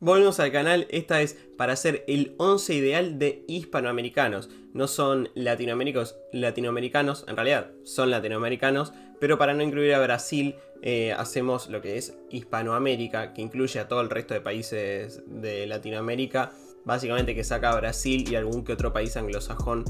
Volvemos al canal, esta es para hacer el 11 ideal de hispanoamericanos. No son latinoamericanos, en realidad son latinoamericanos, pero para no incluir a Brasil hacemos lo que es Hispanoamérica, que incluye a todo el resto de países de Latinoamérica, básicamente que saca a Brasil y algún que otro país anglosajón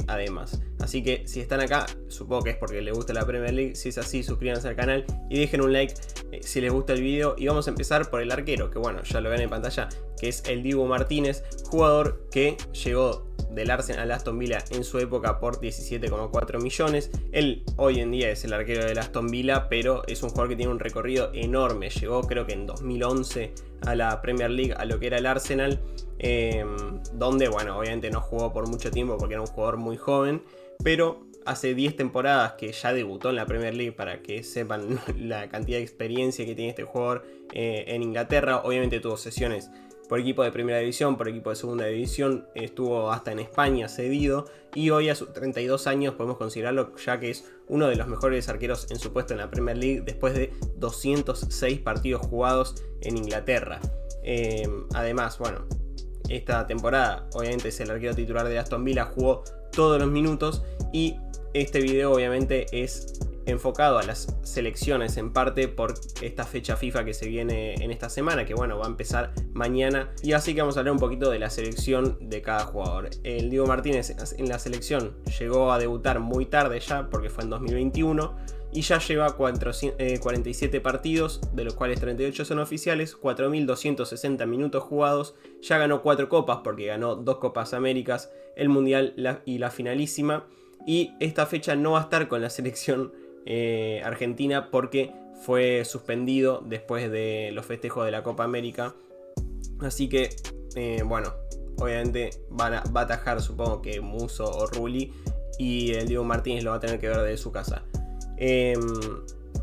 además. Así que si están acá, supongo que es porque les gusta la Premier League. Si es así, suscríbanse al canal y dejen un like si les gusta el video. Y vamos a empezar por el arquero, que bueno, ya lo ven en pantalla, que es el Dibu Martínez, jugador que llegó del Arsenal al Aston Villa en su época por 17,4 millones. Él hoy en día es el arquero del Aston Villa, pero es un jugador que tiene un recorrido enorme. Llegó creo que en 2011 a la Premier League, a lo que era el Arsenal, donde bueno, obviamente no jugó por mucho tiempo porque era un jugador muy joven, pero hace 10 temporadas que ya debutó en la Premier League, para que sepan la cantidad de experiencia que tiene este jugador en Inglaterra. Obviamente tuvo sesiones por equipo de primera división, por equipo de segunda división, estuvo hasta en España cedido, y hoy a sus 32 años podemos considerarlo ya que es uno de los mejores arqueros en su puesto en la Premier League después de 206 partidos jugados en Inglaterra. Además, bueno, esta temporada obviamente es el arquero titular de Aston Villa, jugó todos los minutos, y este video obviamente es enfocado a las selecciones en parte por esta fecha FIFA que se viene en esta semana, que bueno, va a empezar mañana, y así que vamos a hablar un poquito de la selección de cada jugador. El Dibu Martínez en la selección llegó a debutar muy tarde ya, porque fue en 2021, y ya lleva 47 partidos, de los cuales 38 son oficiales, 4.260 minutos jugados, ya ganó 4 copas porque ganó 2 Copas Américas, el Mundial y la finalísima, y esta fecha no va a estar con la selección Argentina porque fue suspendido después de los festejos de la Copa América. Así que bueno, obviamente va a atajar, supongo que Musso o Rulli, y el Dibu Martínez lo va a tener que ver desde su casa.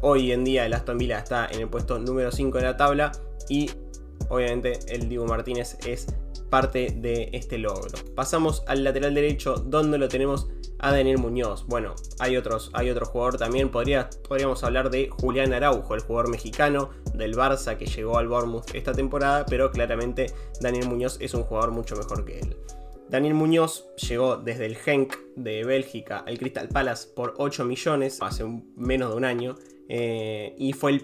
Hoy en día el Aston Villa está en el puesto número 5 de la tabla, y obviamente el Dibu Martínez es parte de este logro. Pasamos al lateral derecho, donde lo tenemos a Daniel Muñoz. Bueno, hay otro jugador también. Podríamos hablar de Julián Araujo, el jugador mexicano del Barça que llegó al Bournemouth esta temporada, pero claramente Daniel Muñoz es un jugador mucho mejor que él. Daniel Muñoz llegó desde el Genk de Bélgica al Crystal Palace por 8 millones hace menos de un año, y fue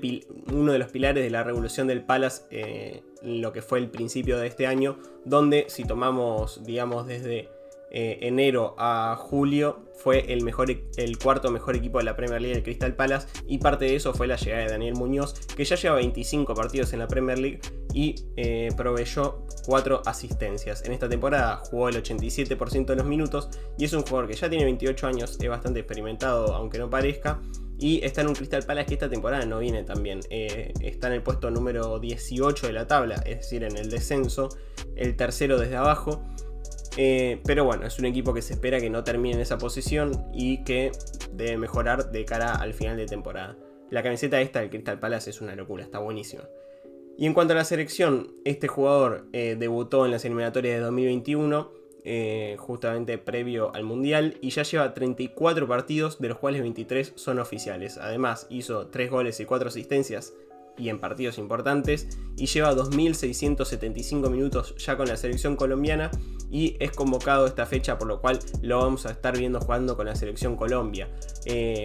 uno de los pilares de la revolución del Palace, lo que fue el principio de este año, donde si tomamos, digamos, desde enero a julio, fue el cuarto mejor equipo de la Premier League, el Crystal Palace, y parte de eso fue la llegada de Daniel Muñoz, que ya lleva 25 partidos en la Premier League y proveyó 4 asistencias. En esta temporada jugó el 87% de los minutos, y es un jugador que ya tiene 28 años, es bastante experimentado aunque no parezca, y está en un Crystal Palace que esta temporada no viene tan bien. Está en el puesto número 18 de la tabla, es decir, en el descenso, el tercero desde abajo. Pero bueno, es un equipo que se espera que no termine en esa posición y que debe mejorar de cara al final de temporada. La camiseta esta del Crystal Palace es una locura, está buenísima. Y en cuanto a la selección, este jugador debutó en las eliminatorias de 2021, justamente previo al Mundial, y ya lleva 34 partidos, de los cuales 23 son oficiales. Además hizo 3 goles y 4 asistencias, y en partidos importantes, y lleva 2.675 minutos ya con la selección colombiana, y es convocado esta fecha, por lo cual lo vamos a estar viendo jugando con la selección Colombia.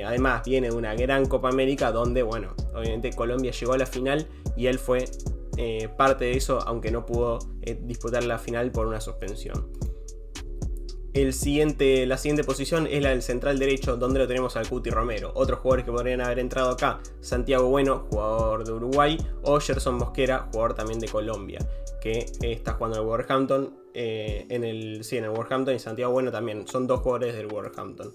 Además viene de una gran Copa América donde, bueno, obviamente Colombia llegó a la final y él fue parte de eso, aunque no pudo disputar la final por una suspensión. La siguiente posición es la del central derecho, donde lo tenemos al Cuti Romero. Otros jugadores que podrían haber entrado acá: Santiago Bueno, jugador de Uruguay, o Gerson Mosquera, jugador también de Colombia, que está jugando en el Wolverhampton, en el Wolverhampton, y Santiago Bueno también, son 2 jugadores del Wolverhampton.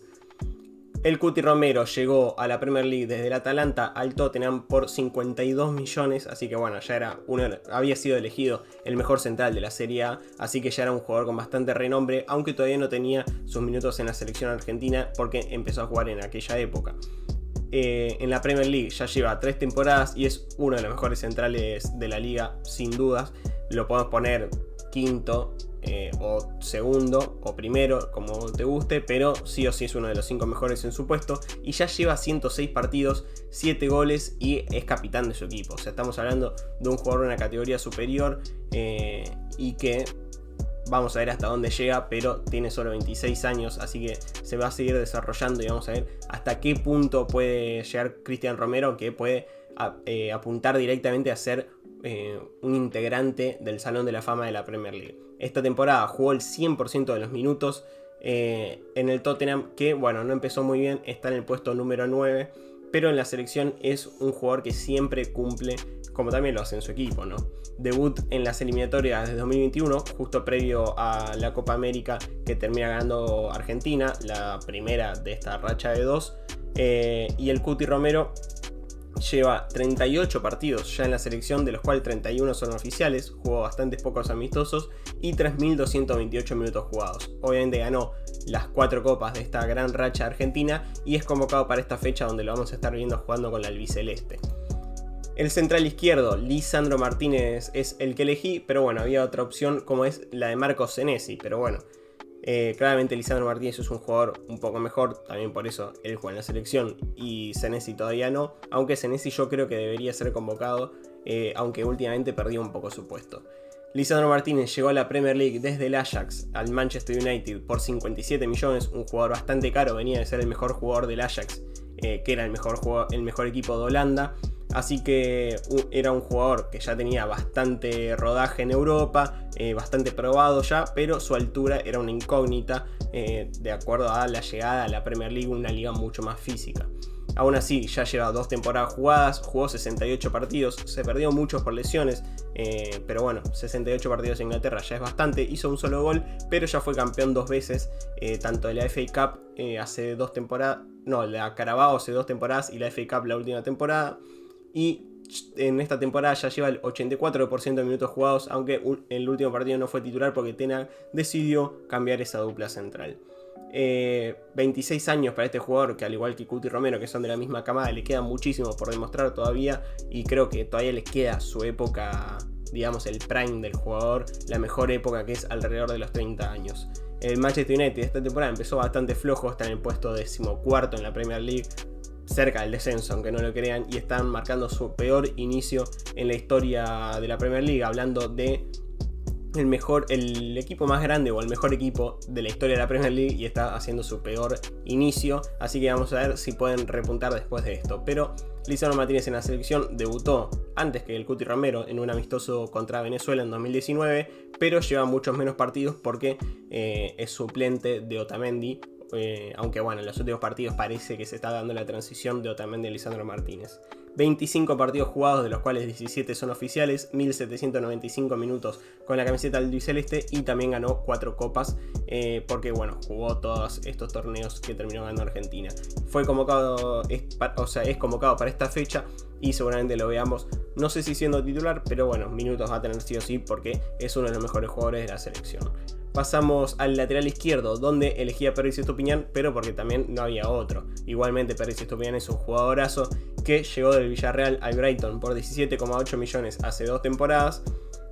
El Cuti Romero llegó a la Premier League desde el Atalanta al Tottenham por 52 millones, así que bueno, había sido elegido el mejor central de la Serie A, así que ya era un jugador con bastante renombre, aunque todavía no tenía sus minutos en la selección argentina porque empezó a jugar en aquella época. En la Premier League ya lleva 3 temporadas y es uno de los mejores centrales de la liga, sin dudas. Lo podemos poner quinto o segundo o primero, como te guste, pero sí o sí es uno de los 5 mejores en su puesto y ya lleva 106 partidos, 7 goles y es capitán de su equipo. O sea, estamos hablando de un jugador de una categoría superior y que vamos a ver hasta dónde llega, pero tiene solo 26 años, así que se va a seguir desarrollando y vamos a ver hasta qué punto puede llegar Cristian Romero, que puede apuntar directamente a ser un integrante del Salón de la Fama de la Premier League. Esta temporada jugó el 100% de los minutos en el Tottenham, que bueno, no empezó muy bien, está en el puesto número 9, pero en la selección es un jugador que siempre cumple, como también lo hace en su equipo, ¿no? Debut en las eliminatorias de 2021, justo previo a la Copa América que termina ganando Argentina, la primera de esta racha de 2, y el Cuti Romero lleva 38 partidos ya en la selección, de los cuales 31 son oficiales, jugó bastantes pocos amistosos y 3.228 minutos jugados. Obviamente ganó las 4 copas de esta gran racha argentina y es convocado para esta fecha donde lo vamos a estar viendo jugando con la albiceleste. El central izquierdo, Lisandro Martínez, es el que elegí, pero bueno, había otra opción como es la de Marco Senesi, pero bueno, claramente Lisandro Martínez es un jugador un poco mejor, también por eso él juega en la selección y Senesi todavía no, aunque Senesi yo creo que debería ser convocado, aunque últimamente perdió un poco su puesto. Lisandro Martínez llegó a la Premier League desde el Ajax al Manchester United por 57 millones, un jugador bastante caro, venía de ser el mejor jugador del Ajax, que era el mejor equipo de Holanda. Así que era un jugador que ya tenía bastante rodaje en Europa, bastante probado ya, pero su altura era una incógnita de acuerdo a la llegada a la Premier League, una liga mucho más física. Aún así, ya lleva 2 temporadas jugadas, jugó 68 partidos, se perdió muchos por lesiones, pero bueno, 68 partidos en Inglaterra ya es bastante, hizo un solo gol, pero ya fue campeón 2 veces, tanto de la FA Cup hace 2 temporadas, no, la Carabao hace 2 temporadas y la FA Cup la última temporada. Y en esta temporada ya lleva el 84% de minutos jugados, aunque el último partido no fue titular porque Ten Hag decidió cambiar esa dupla central. 26 años para este jugador, que al igual que Cuti Romero, que son de la misma camada, le queda muchísimo por demostrar todavía, y creo que todavía le queda su época, digamos el prime del jugador, la mejor época, que es alrededor de los 30 años. El Manchester United esta temporada empezó bastante flojo, está en el puesto 14º en la Premier League, cerca del descenso, aunque no lo crean, y están marcando su peor inicio en la historia de la Premier League, hablando de el equipo más grande o el mejor equipo de la historia de la Premier League, y está haciendo su peor inicio, así que vamos a ver si pueden repuntar después de esto. Pero Lisandro Martínez en la selección debutó antes que el Cuti Romero en un amistoso contra Venezuela en 2019, pero lleva muchos menos partidos porque es suplente de Otamendi. Aunque bueno, en los últimos partidos parece que se está dando la transición de Otamendi a Lisandro Martínez. 25 partidos jugados, de los cuales 17 son oficiales, 1795 minutos con la camiseta albiceleste y también ganó 4 copas porque bueno, jugó todos estos torneos que terminó ganando Argentina. Fue convocado, es convocado para esta fecha y seguramente lo veamos, no sé si siendo titular, pero bueno, minutos va a tener sí o sí porque es uno de los mejores jugadores de la selección. Pasamos al lateral izquierdo, donde elegí a Peris Estupiñán, pero porque también no había otro. Igualmente Peris Estupiñán es un jugadorazo que llegó del Villarreal al Brighton por 17,8 millones hace 2 temporadas.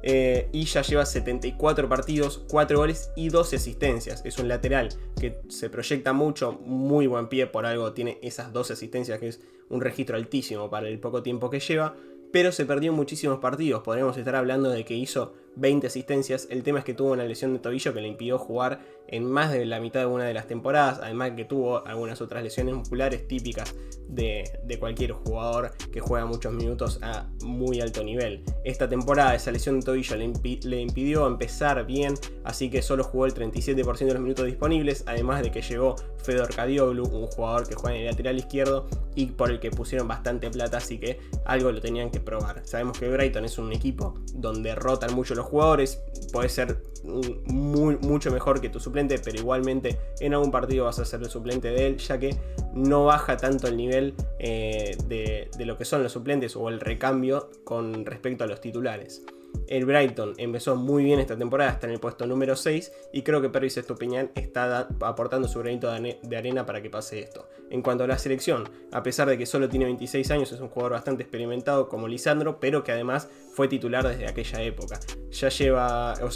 Y ya lleva 74 partidos, 4 goles y 12 asistencias. Es un lateral que se proyecta mucho, muy buen pie, por algo tiene esas 12 asistencias, que es un registro altísimo para el poco tiempo que lleva. Pero se perdió muchísimos partidos, podríamos estar hablando de que hizo 20 asistencias. El tema es que tuvo una lesión de tobillo que le impidió jugar en más de la mitad de una de las temporadas, además que tuvo algunas otras lesiones musculares típicas de cualquier jugador que juega muchos minutos a muy alto nivel. Esta temporada esa lesión de tobillo le impidió empezar bien, así que solo jugó el 37% de los minutos disponibles, además de que llegó Fedor Kadioglu, un jugador que juega en el lateral izquierdo y por el que pusieron bastante plata, así que algo lo tenían que probar. Sabemos que Brighton es un equipo donde rotan mucho los jugadores, puede ser mucho mejor que tu suplente, pero igualmente en algún partido vas a ser el suplente de él, ya que no baja tanto el nivel de lo que son los suplentes o el recambio con respecto a los titulares. El Brighton empezó muy bien esta temporada, está en el puesto número 6 y creo que Pervis Estupiñán está aportando su granito de arena para que pase esto. En cuanto a la selección, a pesar de que solo tiene 26 años, es un jugador bastante experimentado como Lisandro, pero que además fue titular desde aquella época.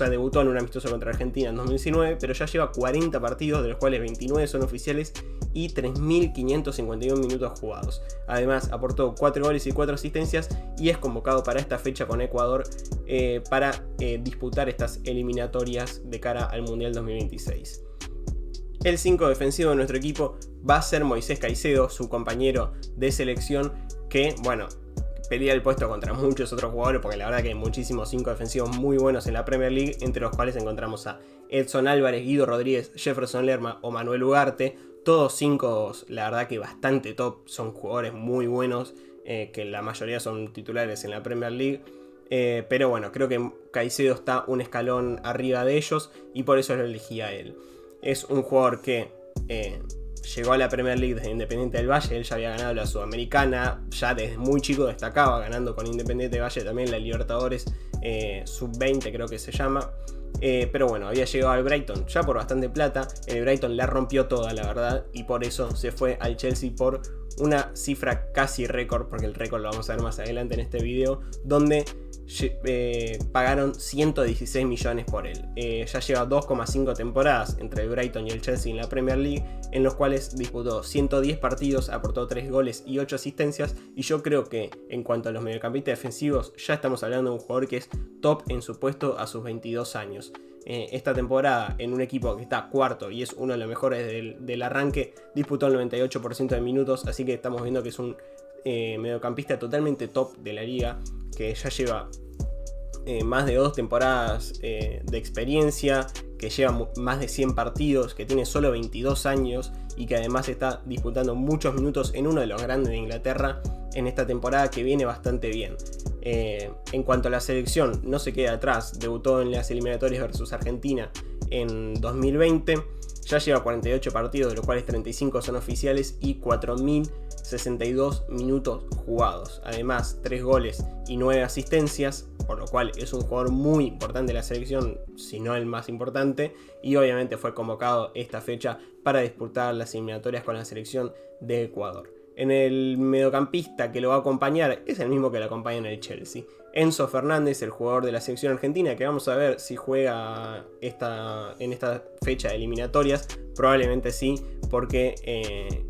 Debutó en un amistoso contra Argentina en 2019, pero ya lleva 40 partidos, de los cuales 29 son oficiales y 3.551 minutos jugados. Además, aportó 4 goles y 4 asistencias y es convocado para esta fecha con Ecuador para disputar estas eliminatorias de cara al Mundial 2026. El 5 defensivo de nuestro equipo va a ser Moisés Caicedo, su compañero de selección, que, pelea el puesto contra muchos otros jugadores, porque la verdad que hay muchísimos 5 defensivos muy buenos en la Premier League, entre los cuales encontramos a Edson Álvarez, Guido Rodríguez, Jefferson Lerma o Manuel Ugarte. Todos 5, la verdad que bastante top, son jugadores muy buenos, que la mayoría son titulares en la Premier League. Pero creo que Caicedo está un escalón arriba de ellos y por eso lo elegí a él. Es un jugador que llegó a la Premier League desde Independiente del Valle. Él ya había ganado la Sudamericana, ya desde muy chico destacaba, ganando con Independiente del Valle también la Libertadores Sub-20 creo que se llama. Pero había llegado al Brighton ya por bastante plata. El Brighton la rompió toda, la verdad, y por eso se fue al Chelsea por una cifra casi récord, porque el récord lo vamos a ver más adelante en este video, donde pagaron 116 millones por él. Ya lleva 2,5 temporadas entre el Brighton y el Chelsea en la Premier League, en los cuales disputó 110 partidos, aportó 3 goles y 8 asistencias, y yo creo que en cuanto a los mediocampistas defensivos ya estamos hablando de un jugador que es top en su puesto a sus 22 años. Esta temporada en un equipo que está cuarto y es uno de los mejores del arranque, disputó el 98% de minutos, así que estamos viendo que es un mediocampista totalmente top de la liga, que ya lleva más de 2 temporadas de experiencia, que lleva más de 100 partidos, que tiene solo 22 años y que además está disputando muchos minutos en uno de los grandes de Inglaterra en esta temporada, que viene bastante bien. En cuanto a la selección, no se queda atrás, debutó en las eliminatorias versus Argentina en 2020, ya lleva 48 partidos, de los cuales 35 son oficiales y 4.062 minutos jugados. Además, 3 goles y 9 asistencias, por lo cual es un jugador muy importante de la selección, si no el más importante, y obviamente fue convocado esta fecha para disputar las eliminatorias con la selección de Ecuador. En el mediocampista que lo va a acompañar es el mismo que lo acompaña en el Chelsea, Enzo Fernández, el jugador de la selección argentina, que vamos a ver si juega en esta fecha de eliminatorias. Probablemente sí, porque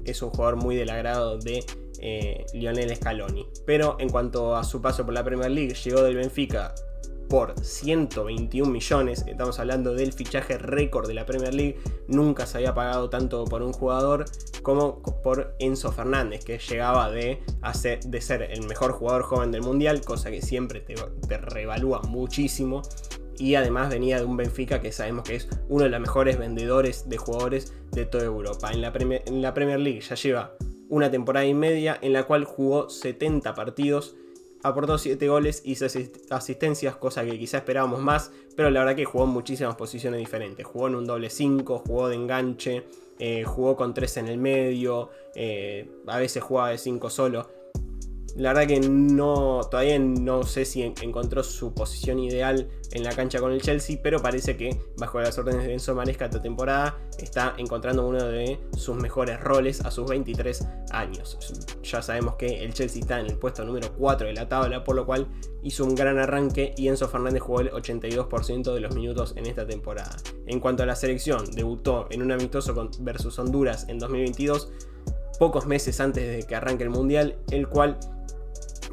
es un jugador muy del agrado de Lionel Scaloni. Pero en cuanto a su paso por la Premier League, llegó del Benfica por 121 millones, estamos hablando del fichaje récord de la Premier League. Nunca se había pagado tanto por un jugador como por Enzo Fernández, que llegaba de ser el mejor jugador joven del mundial, cosa que siempre te revalúa muchísimo, y además venía de un Benfica que sabemos que es uno de los mejores vendedores de jugadores de toda Europa. En la Premier League ya lleva una temporada y media en la cual jugó 70 partidos, aportó 7 goles y 6 asistencias, cosa que quizá esperábamos más, pero la verdad que jugó en muchísimas posiciones diferentes. Jugó en un doble 5, jugó de enganche, jugó con 3 en el medio, a veces jugaba de 5 solo. La verdad que todavía no sé si encontró su posición ideal en la cancha con el Chelsea, pero parece que bajo las órdenes de Enzo Maresca esta temporada está encontrando uno de sus mejores roles a sus 23 años. Ya sabemos que el Chelsea está en el puesto número 4 de la tabla, por lo cual hizo un gran arranque y Enzo Fernández jugó el 82% de los minutos en esta temporada. En cuanto a la selección, debutó en un amistoso versus Honduras en 2022, pocos meses antes de que arranque el Mundial, el cual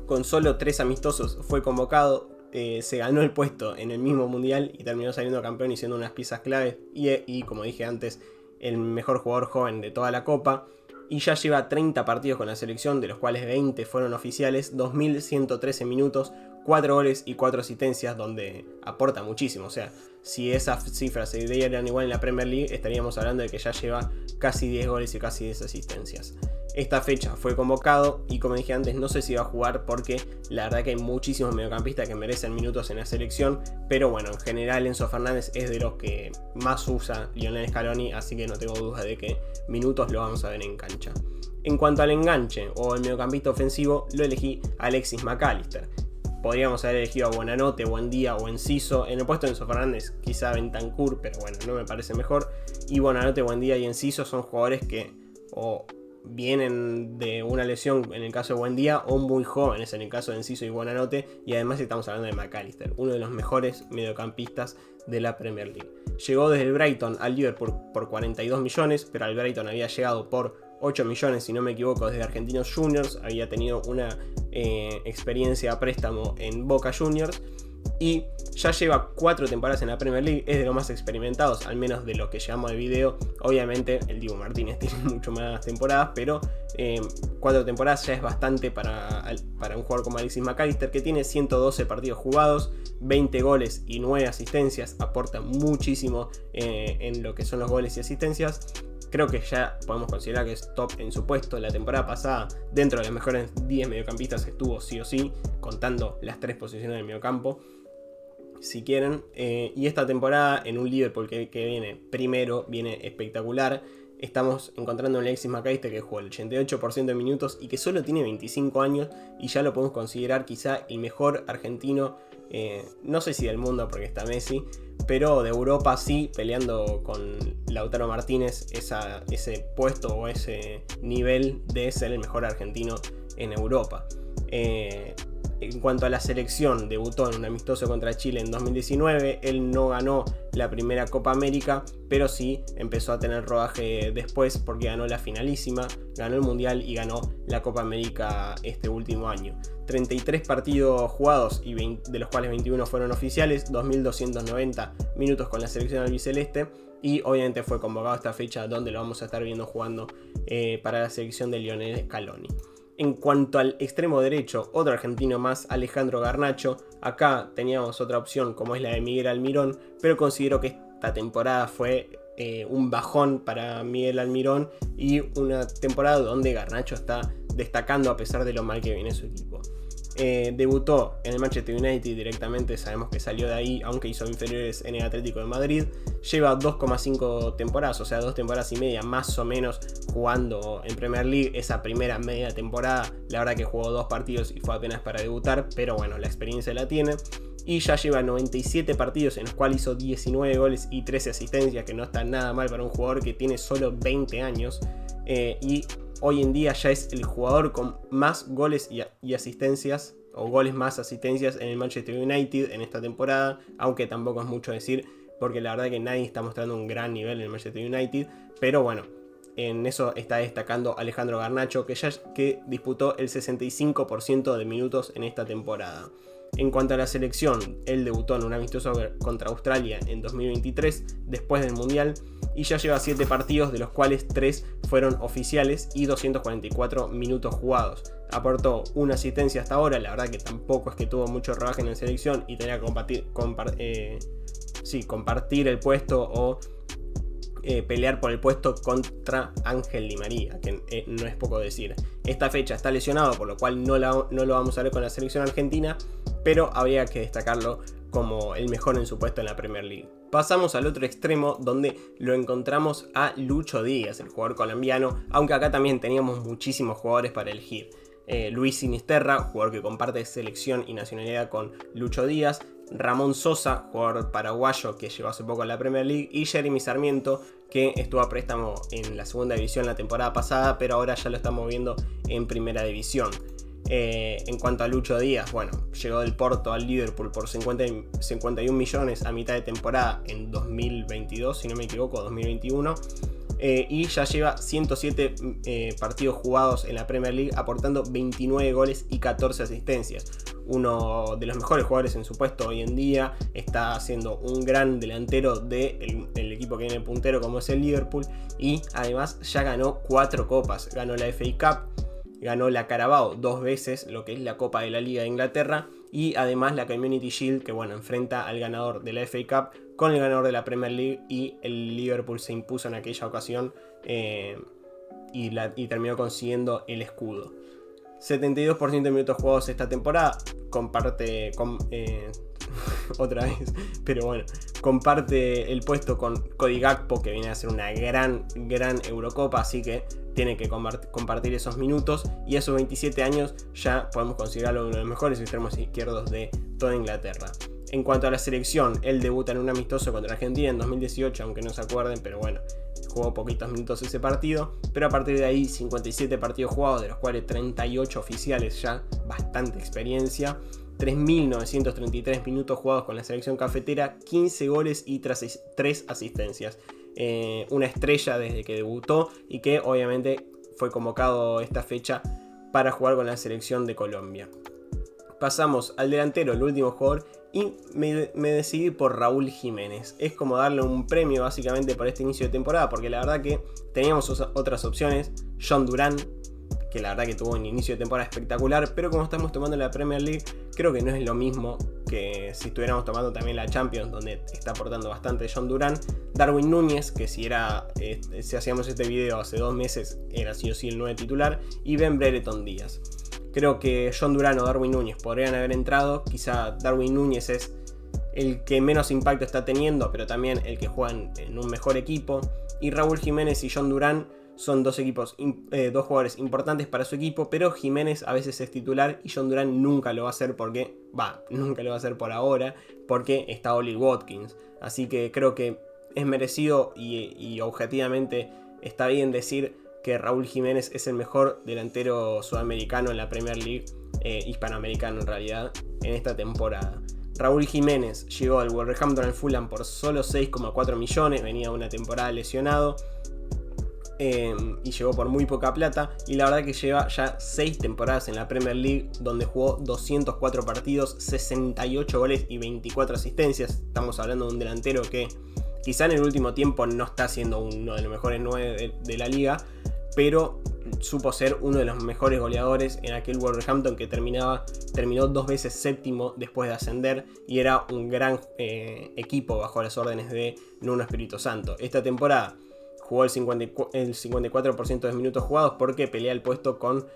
con solo 3 amistosos fue convocado, se ganó el puesto en el mismo mundial y terminó saliendo campeón y siendo unas piezas claves y como dije antes, el mejor jugador joven de toda la Copa, y ya lleva 30 partidos con la selección, de los cuales 20 fueron oficiales, 2.113 minutos, 4 goles y 4 asistencias, donde aporta muchísimo. O sea, si esas cifras se dieran igual en la Premier League, estaríamos hablando de que ya lleva casi 10 goles y casi 10 asistencias. Esta fecha fue convocado y, como dije antes, no sé si va a jugar porque la verdad que hay muchísimos mediocampistas que merecen minutos en la selección, pero bueno, en general Enzo Fernández es de los que más usa Lionel Scaloni, así que no tengo duda de que minutos lo vamos a ver en cancha. En cuanto al enganche o el mediocampista ofensivo, lo elegí a Alexis McAllister. podríamos haber elegido a Buonanotte, Buendía o Enciso. En el puesto de Enzo Fernández quizá Bentancur, pero bueno, no me parece mejor. Y Buonanotte, Buendía y Enciso son jugadores que o vienen de una lesión en el caso de Buendía o muy jóvenes en el caso de Enciso y Buonanotte, y además estamos hablando de McAllister, uno de los mejores mediocampistas de la Premier League. Llegó desde el Brighton al Liverpool por 42 millones, pero al Brighton había llegado por 8 millones, si no me equivoco, desde Argentinos Juniors. Había tenido una experiencia a préstamo en Boca Juniors y ya lleva 4 temporadas en la Premier League. Es de los más experimentados, al menos de lo que llevamos de video. Obviamente el Dibu Martínez tiene mucho más temporadas, pero 4 temporadas ya es bastante para un jugador como Alexis McAllister, que tiene 112 partidos jugados, 20 goles y 9 asistencias. Aporta muchísimo en lo que son los goles y asistencias. Creo que ya podemos considerar que es top en su puesto. La temporada pasada, dentro de los mejores 10 mediocampistas, estuvo sí o sí, contando las 3 posiciones del mediocampo, si quieren. Y esta temporada, en un Liverpool que viene primero, viene espectacular. Estamos encontrando a un Alexis McAllister que jugó el 88% de minutos y que solo tiene 25 años, y ya lo podemos considerar quizá el mejor argentino, no sé si del mundo porque está Messi, pero de Europa sí, peleando con Lautaro Martínez ese puesto o ese nivel de ser el mejor argentino en Europa. En cuanto a la selección, debutó en un amistoso contra Chile en 2019. Él no ganó la primera Copa América, pero sí empezó a tener rodaje después porque ganó la finalísima, ganó el Mundial y ganó la Copa América este último año. 33 partidos jugados, y de los cuales 21 fueron oficiales, 2.290 minutos con la selección albiceleste, y obviamente fue convocado a esta fecha donde lo vamos a estar viendo jugando para la selección de Lionel Scaloni. En cuanto al extremo derecho, otro argentino más, Alejandro Garnacho. Acá teníamos otra opción como es la de Miguel Almirón, pero considero que esta temporada fue un bajón para Miguel Almirón y una temporada donde Garnacho está destacando a pesar de lo mal que viene su equipo. Debutó en el Manchester United directamente, sabemos que salió de ahí, aunque hizo inferiores en el Atlético de Madrid. Lleva 2,5 temporadas, o sea 2 temporadas y media más o menos jugando en Premier League. Esa primera media temporada, la verdad que jugó 2 partidos y fue apenas para debutar, pero bueno, la experiencia la tiene. Y ya lleva 97 partidos en los cuales hizo 19 goles y 13 asistencias, que no está nada mal para un jugador que tiene solo 20 años. Y hoy en día ya es el jugador con más goles y asistencias, o goles más asistencias en el Manchester United en esta temporada, aunque tampoco es mucho decir, porque la verdad que nadie está mostrando un gran nivel en el Manchester United, pero bueno, en eso está destacando Alejandro Garnacho, que disputó el 65% de minutos en esta temporada. En cuanto a la selección, él debutó en un amistoso contra Australia en 2023, después del Mundial, y ya lleva 7 partidos, de los cuales 3 fueron oficiales y 244 minutos jugados. Aportó una asistencia hasta ahora, la verdad que tampoco es que tuvo mucho rodaje en la selección y tenía que compartir el puesto o pelear por el puesto contra Ángel Di María, que no es poco decir. Esta fecha está lesionado, por lo cual no lo vamos a ver con la selección argentina, pero habría que destacarlo como el mejor en su puesto en la Premier League. Pasamos al otro extremo, donde lo encontramos a Lucho Díaz, el jugador colombiano, aunque acá también teníamos muchísimos jugadores para elegir. Luis Sinisterra, jugador que comparte selección y nacionalidad con Lucho Díaz. Ramón Sosa, jugador paraguayo que llegó hace poco a la Premier League. Y Jeremy Sarmiento, que estuvo a préstamo en la segunda división la temporada pasada, pero ahora ya lo estamos viendo en primera división. En cuanto a Lucho Díaz, bueno, llegó del Porto al Liverpool por 51 millones a mitad de temporada en 2022, si no me equivoco, 2021. Y ya lleva 107 partidos jugados en la Premier League, aportando 29 goles y 14 asistencias. Uno de los mejores jugadores en su puesto hoy en día, está siendo un gran delantero del equipo que viene puntero como es el Liverpool, y además ya ganó 4 copas. Ganó la FA Cup, ganó la Carabao 2 veces, lo que es la Copa de la Liga de Inglaterra, y además la Community Shield, que bueno, enfrenta al ganador de la FA Cup con el ganador de la Premier League, y el Liverpool se impuso en aquella ocasión y terminó consiguiendo el escudo. 72% de minutos jugados esta temporada, otra vez, pero bueno, comparte el puesto con Cody Gakpo, que viene a ser una gran Eurocopa, así que tiene que compartir esos minutos, y a sus 27 años ya podemos considerarlo uno de los mejores extremos izquierdos de toda Inglaterra. En cuanto a la selección, él debuta en un amistoso contra Argentina en 2018, aunque no se acuerden, pero bueno, jugó poquitos minutos ese partido, pero a partir de ahí 57 partidos jugados, de los cuales 38 oficiales, ya bastante experiencia, 3.933 minutos jugados con la selección cafetera, 15 goles y 3 asistencias. Una estrella desde que debutó y que obviamente fue convocado esta fecha para jugar con la selección de Colombia. Pasamos al delantero, el último jugador, y me decidí por Raúl Jiménez. Es como darle un premio básicamente por este inicio de temporada, porque la verdad que teníamos otras opciones. John Durán, que la verdad que tuvo un inicio de temporada espectacular, pero como estamos tomando la Premier League, creo que no es lo mismo que si estuviéramos tomando también la Champions, donde está aportando bastante John Durán. Darwin Núñez, que si hacíamos este video hace 2 meses, era sí o sí el 9 titular, y Ben Brereton Díaz. Creo que John Durán o Darwin Núñez podrían haber entrado. Quizá Darwin Núñez es el que menos impacto está teniendo, pero también el que juega en un mejor equipo. Y Raúl Jiménez y John Durán son dos jugadores importantes para su equipo, pero Jiménez a veces es titular y John Durán nunca lo va a hacer nunca lo va a hacer por ahora, porque está Oli Watkins. Así que creo que es merecido y objetivamente está bien decir que Raúl Jiménez es el mejor delantero sudamericano en la Premier League, hispanoamericano en realidad, en esta temporada. Raúl Jiménez llegó al Wolverhampton al Fulham por solo 6,4 millones, venía una temporada lesionado y llegó por muy poca plata, y la verdad que lleva ya 6 temporadas en la Premier League, donde jugó 204 partidos, 68 goles y 24 asistencias. Estamos hablando de un delantero que quizá en el último tiempo no está siendo uno de los mejores 9 de la liga, pero supo ser uno de los mejores goleadores en aquel Wolverhampton que terminó 2 veces séptimo después de ascender, y era un gran equipo bajo las órdenes de Nuno Espíritu Santo. Esta temporada jugó el 54% de minutos jugados porque pelea el puesto con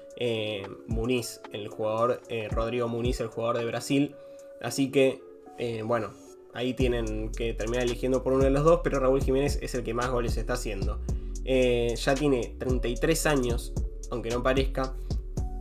Muniz, el jugador Rodrigo Muniz, el jugador de Brasil. Así que bueno, ahí tienen que terminar eligiendo por uno de los dos, pero Raúl Jiménez es el que más goles está haciendo. Ya tiene 33 años, aunque no parezca,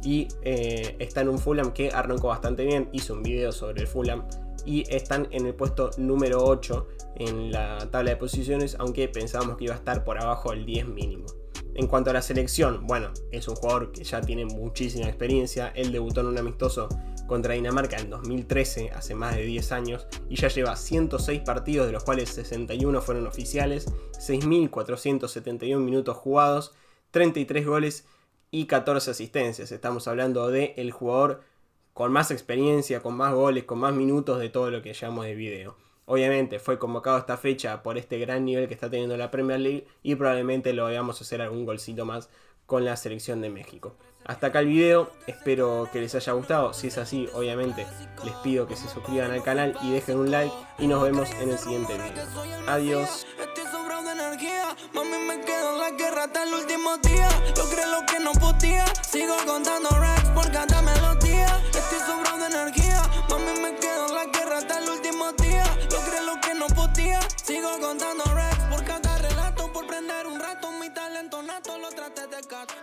y está en un Fulham que arrancó bastante bien. Hizo un video sobre el Fulham y están en el puesto número 8 en la tabla de posiciones, aunque pensábamos que iba a estar por abajo del 10 mínimo. En cuanto a la selección, bueno, es un jugador que ya tiene muchísima experiencia. Él debutó en un amistoso contra Dinamarca en 2013, hace más de 10 años, y ya lleva 106 partidos, de los cuales 61 fueron oficiales, 6.471 minutos jugados, 33 goles y 14 asistencias. Estamos hablando de el jugador con más experiencia, con más goles, con más minutos de todo lo que llevamos de video. Obviamente fue convocado a esta fecha por este gran nivel que está teniendo la Premier League, y probablemente lo veamos hacer algún golcito más con la selección de México. Hasta acá el video, espero que les haya gustado. Si es así, obviamente les pido que se suscriban al canal y dejen un like, y nos vemos en el siguiente video. Adiós. Mami, me quedo en la guerra hasta el último día. Logré lo que no podía. Sigo contando racks por cada melodía. Estoy sobrado de energía. Mami, me quedo en la guerra hasta el último día. Logré lo que no podía. Sigo contando racks por cada relato. Por prender un rato mi talento nato lo traté de gato.